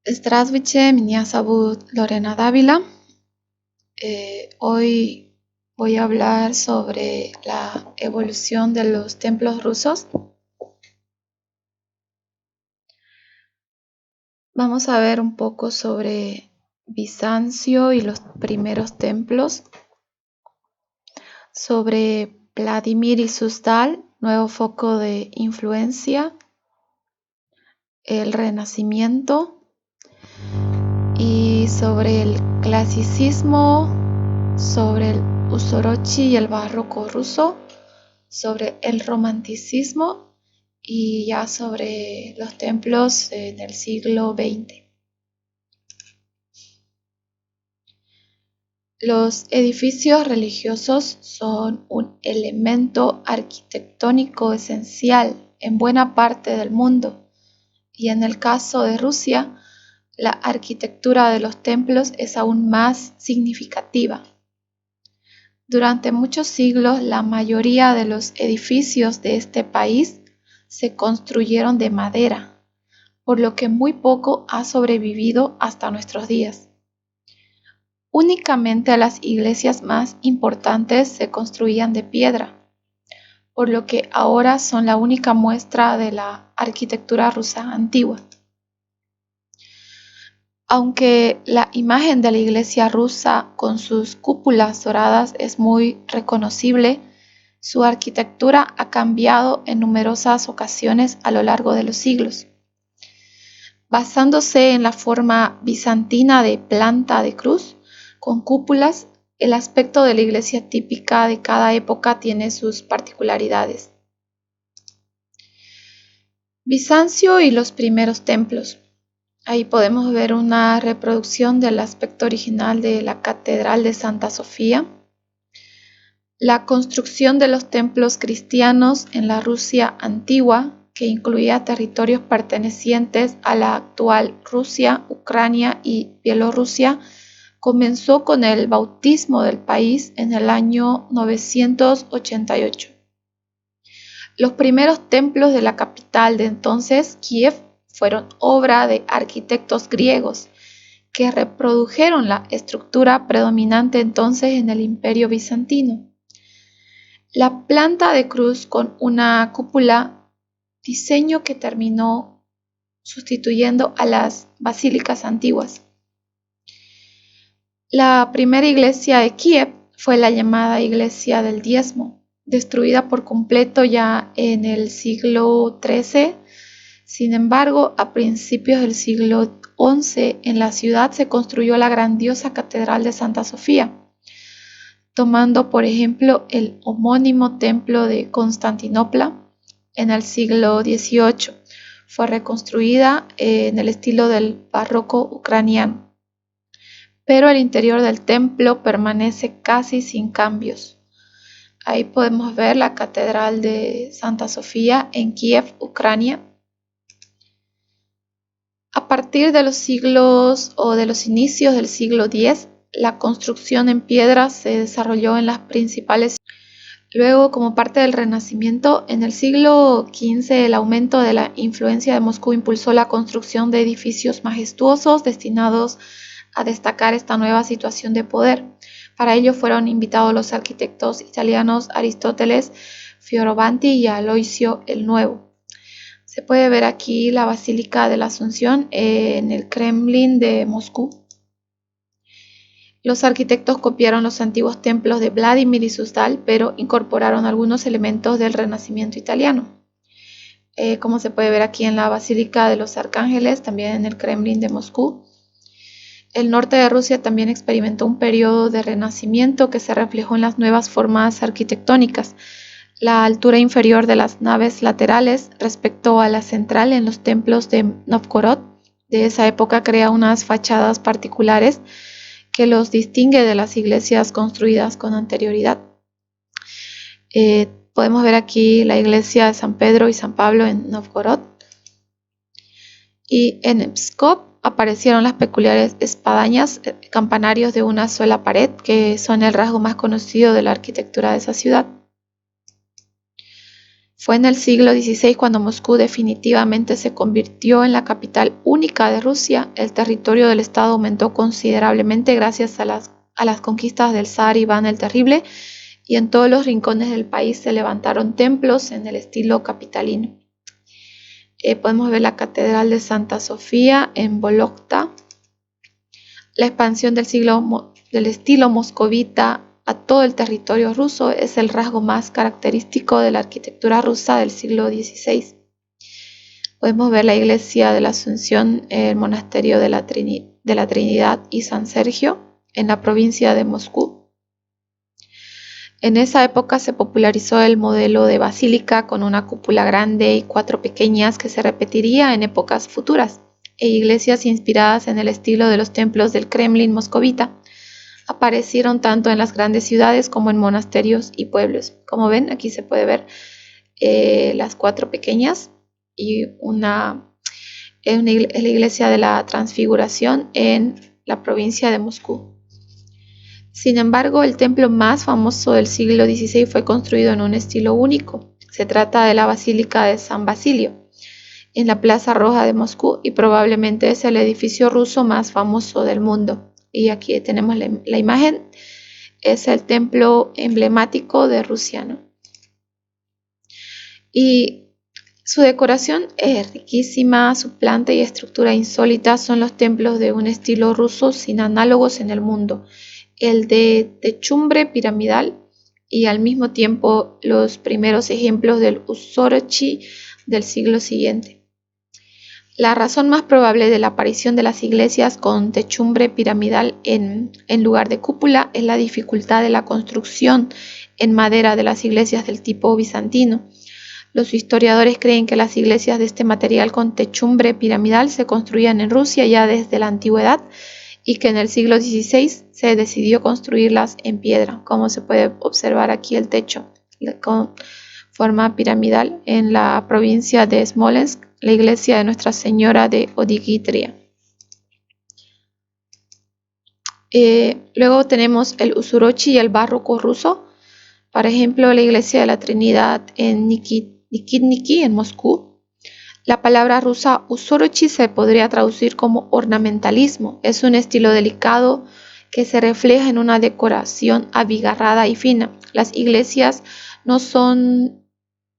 Здравствуйте, меня зовут Lorena Dávila. Hoy voy a hablar sobre la evolución de los templos rusos. Vamos a ver un poco sobre Bizancio y los primeros templos, sobre Vladimir y Suzdal, nuevo foco de influencia, el Renacimiento y sobre el clasicismo, sobre el Usorochy y el barroco ruso, sobre el romanticismo y ya sobre los templos del siglo XX. Los edificios religiosos son un elemento arquitectónico esencial en buena parte del mundo, y en el caso de Rusia, la arquitectura de los templos es aún más significativa. Durante muchos siglos, la mayoría de los edificios de este país se construyeron de madera, por lo que muy poco ha sobrevivido hasta nuestros días. Únicamente las iglesias más importantes se construían de piedra, por lo que ahora son la única muestra de la arquitectura rusa antigua. Aunque la imagen de la iglesia rusa con sus cúpulas doradas es muy reconocible, su arquitectura ha cambiado en numerosas ocasiones a lo largo de los siglos. Basándose en la forma bizantina de planta de cruz, con cúpulas, el aspecto de la iglesia típica de cada época tiene sus particularidades. Bizancio y los primeros templos. Ahí podemos ver una reproducción del aspecto original de la Catedral de Santa Sofía. La construcción de los templos cristianos en la Rusia antigua, que incluía territorios pertenecientes a la actual Rusia, Ucrania y Bielorrusia, comenzó con el bautismo del país en el año 988. Los primeros templos de la capital de entonces, Kiev, fueron obra de arquitectos griegos que reprodujeron la estructura predominante entonces en el Imperio bizantino. La planta de cruz con una cúpula, diseño que terminó sustituyendo a las basílicas antiguas. La primera iglesia de Kiev fue la llamada Iglesia del Diezmo, destruida por completo ya en el siglo XIII. Sin embargo, a principios del siglo XI en la ciudad se construyó la grandiosa Catedral de Santa Sofía, tomando por ejemplo el homónimo templo de Constantinopla en el siglo XVIII. Fue reconstruida en el estilo del barroco ucraniano, pero el interior del templo permanece casi sin cambios. Ahí podemos ver la Catedral de Santa Sofía en Kiev, Ucrania. A partir de los siglos o de los inicios del siglo X, la construcción en piedra se desarrolló en las principales. Luego, como parte del Renacimiento, en el siglo XV el aumento de la influencia de Moscú impulsó la construcción de edificios majestuosos destinados a destacar esta nueva situación de poder. Para ello fueron invitados los arquitectos italianos Aristóteles Fioravanti y Aloisio el Nuevo. Se puede ver aquí la Basílica de la Asunción en el Kremlin de Moscú. Los arquitectos copiaron los antiguos templos de Vladimir y Suzdal, pero incorporaron algunos elementos del Renacimiento italiano. Como se puede ver aquí en la Basílica de los Arcángeles, también en el Kremlin de Moscú. El norte de Rusia también experimentó un periodo de renacimiento que se reflejó en las nuevas formas arquitectónicas. La altura inferior de las naves laterales respecto a la central en los templos de Novgorod de esa época crea unas fachadas particulares que los distingue de las iglesias construidas con anterioridad. Podemos ver aquí la iglesia de San Pedro y San Pablo en Novgorod. Y en Pskov aparecieron las peculiares espadañas, campanarios de una sola pared, que son el rasgo más conocido de la arquitectura de esa ciudad. Fue en el siglo XVI cuando Moscú definitivamente se convirtió en la capital única de Rusia. El territorio del estado aumentó considerablemente gracias a las conquistas del zar Iván el Terrible, y en todos los rincones del país se levantaron templos en el estilo capitalino. Podemos ver la Catedral de Santa Sofía en Vologda. La expansión del estilo moscovita a todo el territorio ruso es el rasgo más característico de la arquitectura rusa del siglo XVI. Podemos ver la iglesia de la Asunción, el monasterio de la Trinidad y San Sergio en la provincia de Moscú. En esa época se popularizó el modelo de basílica con una cúpula grande y 4 pequeñas que se repetiría en épocas futuras, e iglesias inspiradas en el estilo de los templos del Kremlin moscovita. Aparecieron tanto en las grandes ciudades como en monasterios y pueblos. Como ven, aquí se puede ver las 4 pequeñas y la iglesia de la Transfiguración en la provincia de Moscú. Sin embargo, el templo más famoso del siglo XVI fue construido en un estilo único. Se trata de la Basílica de San Basilio, en la Plaza Roja de Moscú, y probablemente es el edificio ruso más famoso del mundo. Y aquí tenemos la imagen, es el templo emblemático de Rusia, ¿no? Y su decoración es riquísima, su planta y estructura insólita son los templos de un estilo ruso sin análogos en el mundo, el de techumbre piramidal, y al mismo tiempo los primeros ejemplos del Usorochi del siglo siguiente. La razón más probable de la aparición de las iglesias con techumbre piramidal en lugar de cúpula es la dificultad de la construcción en madera de las iglesias del tipo bizantino. Los historiadores creen que las iglesias de este material con techumbre piramidal se construían en Rusia ya desde la antigüedad, y que en el siglo XVI se decidió construirlas en piedra, como se puede observar aquí el techo con forma piramidal en la provincia de Smolensk, la iglesia de Nuestra Señora de Odigitria. Luego tenemos el Usurochi y el barroco ruso. Por ejemplo, la iglesia de la Trinidad en Nikitniki, en Moscú. La palabra rusa Usorochi se podría traducir como ornamentalismo. Es un estilo delicado que se refleja en una decoración abigarrada y fina. Las iglesias no son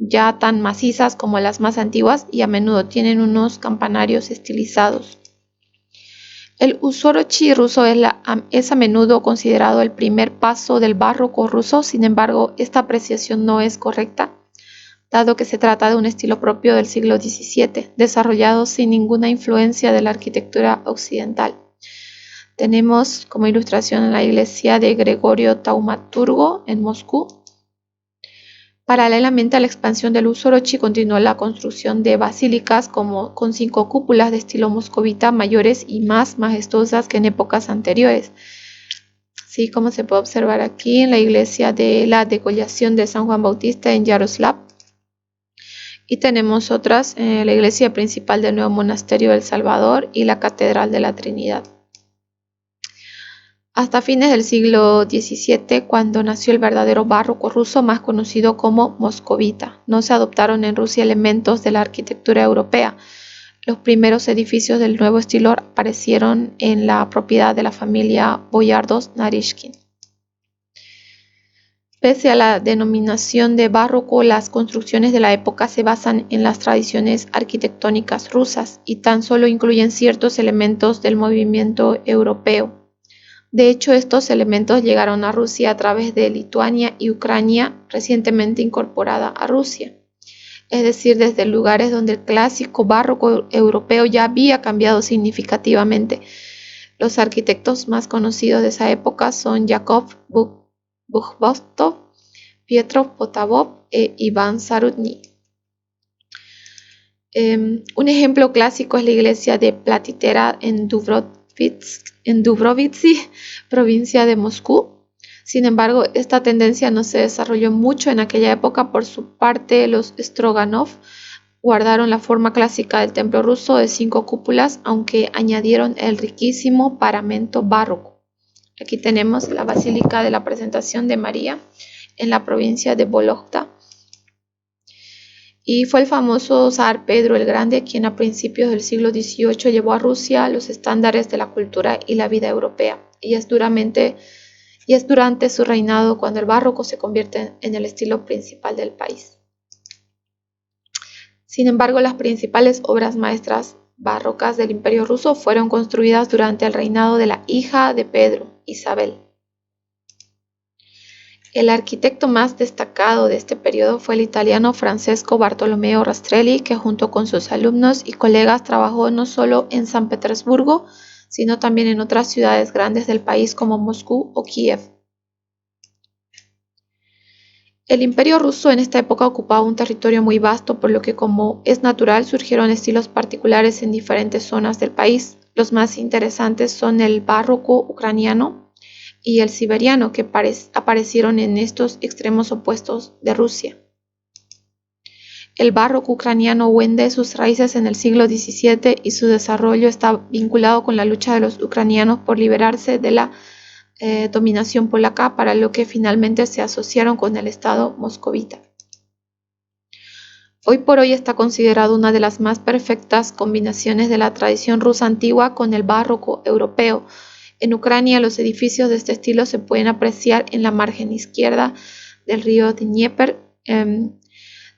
ya tan macizas como las más antiguas y a menudo tienen unos campanarios estilizados. El Usorochi ruso es a menudo considerado el primer paso del barroco ruso. Sin embargo, esta apreciación no es correcta, dado que se trata de un estilo propio del siglo XVII, desarrollado sin ninguna influencia de la arquitectura occidental. Tenemos como ilustración la iglesia de Gregorio Taumaturgo en Moscú. Paralelamente a la expansión del Usorochi, continuó la construcción de basílicas con 5 cúpulas de estilo moscovita mayores y más majestuosas que en épocas anteriores. Sí, como se puede observar aquí en la iglesia de la Degollación de San Juan Bautista en Yaroslav. Y tenemos otras, la iglesia principal del nuevo monasterio del Salvador y la Catedral de la Trinidad. Hasta fines del siglo XVII, cuando nació el verdadero barroco ruso, más conocido como moscovita, no se adoptaron en Rusia elementos de la arquitectura europea. Los primeros edificios del nuevo estilo aparecieron en la propiedad de la familia Boyardos Narishkin. Pese a la denominación de barroco, las construcciones de la época se basan en las tradiciones arquitectónicas rusas y tan solo incluyen ciertos elementos del movimiento europeo. De hecho, estos elementos llegaron a Rusia a través de Lituania y Ucrania, recientemente incorporada a Rusia. Es decir, desde lugares donde el clásico barroco europeo ya había cambiado significativamente. Los arquitectos más conocidos de esa época son Yakov Buchvostov, Pietro Potapov e Iván Sarudny. Un ejemplo clásico es la iglesia de Platitera en Dubrovitsy, provincia de Moscú. Sin embargo, esta tendencia no se desarrolló mucho en aquella época. Por su parte, los Stroganov guardaron la forma clásica del templo ruso de 5 cúpulas, aunque añadieron el riquísimo paramento barroco. Aquí tenemos la Basílica de la Presentación de María en la provincia de Vologda. Y fue el famoso zar Pedro el Grande quien a principios del siglo XVIII llevó a Rusia los estándares de la cultura y la vida europea. Y es durante su reinado cuando el barroco se convierte en el estilo principal del país. Sin embargo, las principales obras maestras barrocas del Imperio ruso fueron construidas durante el reinado de la hija de Pedro, Isabel. El arquitecto más destacado de este periodo fue el italiano Francesco Bartolomeo Rastrelli, que junto con sus alumnos y colegas trabajó no solo en San Petersburgo, sino también en otras ciudades grandes del país como Moscú o Kiev. El Imperio ruso en esta época ocupaba un territorio muy vasto, por lo que, como es natural, surgieron estilos particulares en diferentes zonas del país. Los más interesantes son el barroco ucraniano y el siberiano, que aparecieron en estos extremos opuestos de Rusia. El barroco ucraniano huende sus raíces en el siglo XVII y su desarrollo está vinculado con la lucha de los ucranianos por liberarse de la dominación polaca, para lo que finalmente se asociaron con el Estado moscovita. Hoy por hoy está considerado una de las más perfectas combinaciones de la tradición rusa antigua con el barroco europeo. En Ucrania, los edificios de este estilo se pueden apreciar en la margen izquierda del río Dnieper.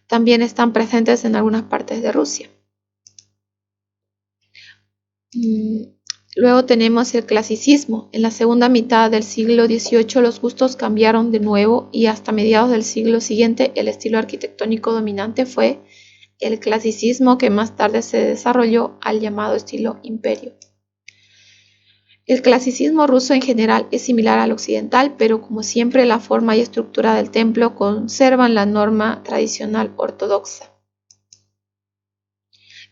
También están presentes en algunas partes de Rusia. Luego tenemos el clasicismo. En la segunda mitad del siglo XVIII los gustos cambiaron de nuevo y hasta mediados del siglo siguiente el estilo arquitectónico dominante fue el clasicismo, que más tarde se desarrolló al llamado estilo imperio. El clasicismo ruso en general es similar al occidental, pero como siempre la forma y estructura del templo conservan la norma tradicional ortodoxa.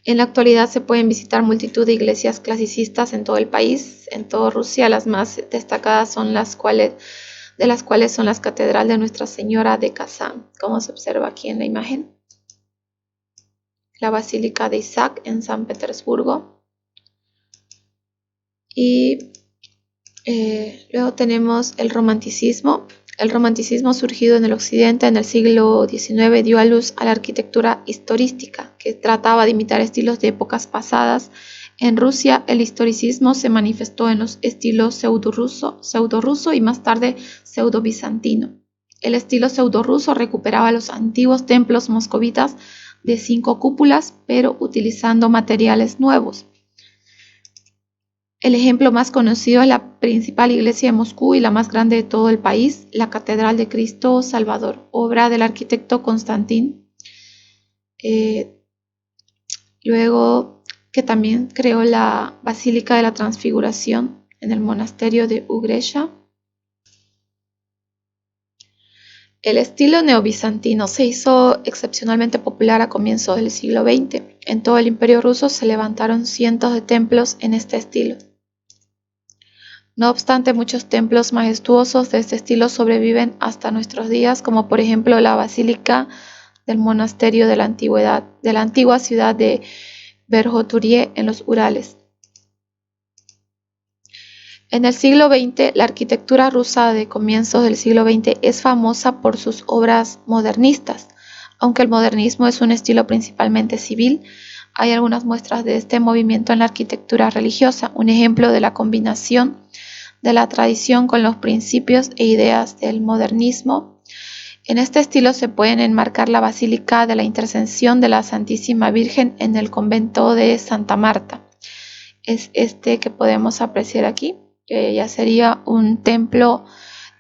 En la actualidad se pueden visitar multitud de iglesias clasicistas en todo el país. En toda Rusia, las más destacadas son de las cuales son las catedral de Nuestra Señora de Kazán, como se observa aquí en la imagen, la Basílica de Isaac en San Petersburgo, y luego tenemos el romanticismo. El romanticismo, surgido en el occidente en el siglo XIX, dio a luz a la arquitectura historicista, que trataba de imitar estilos de épocas pasadas. En Rusia, el historicismo se manifestó en los estilos pseudo-ruso y más tarde pseudo-bizantino. El estilo pseudo-ruso recuperaba los antiguos templos moscovitas de 5 cúpulas, pero utilizando materiales nuevos. El ejemplo más conocido es la principal iglesia de Moscú y la más grande de todo el país, la Catedral de Cristo Salvador, obra del arquitecto Constantin. Luego, que también creó la Basílica de la Transfiguración en el monasterio de Ugresha. El estilo neobizantino se hizo excepcionalmente popular a comienzos del siglo XX. En todo el Imperio ruso se levantaron cientos de templos en este estilo. No obstante, muchos templos majestuosos de este estilo sobreviven hasta nuestros días, como por ejemplo la Basílica del Monasterio de la antigua ciudad de Verjoturie en los Urales. En el siglo XX, la arquitectura rusa de comienzos del siglo XX es famosa por sus obras modernistas. Aunque el modernismo es un estilo principalmente civil, hay algunas muestras de este movimiento en la arquitectura religiosa. Un ejemplo de la combinación de la tradición con los principios e ideas del modernismo. En este estilo se pueden enmarcar la Basílica de la Intercesión de la Santísima Virgen en el convento de Santa Marta. Es este que podemos apreciar aquí, que ya sería un templo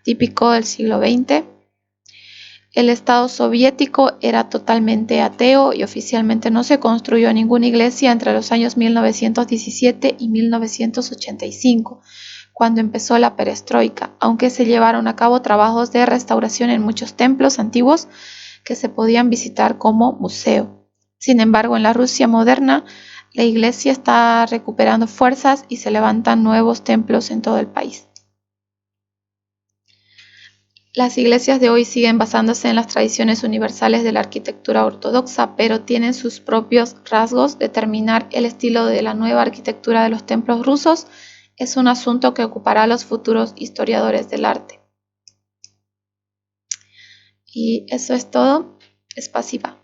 típico del siglo XX. El Estado soviético era totalmente ateo y oficialmente no se construyó ninguna iglesia entre los años 1917 y 1985. Cuando empezó la perestroika, aunque se llevaron a cabo trabajos de restauración en muchos templos antiguos que se podían visitar como museo. Sin embargo, en la Rusia moderna, la iglesia está recuperando fuerzas y se levantan nuevos templos en todo el país. Las iglesias de hoy siguen basándose en las tradiciones universales de la arquitectura ortodoxa, pero tienen sus propios rasgos. Determinar el estilo de la nueva arquitectura de los templos rusos es un asunto que ocupará a los futuros historiadores del arte. Y eso es todo. Spasiba.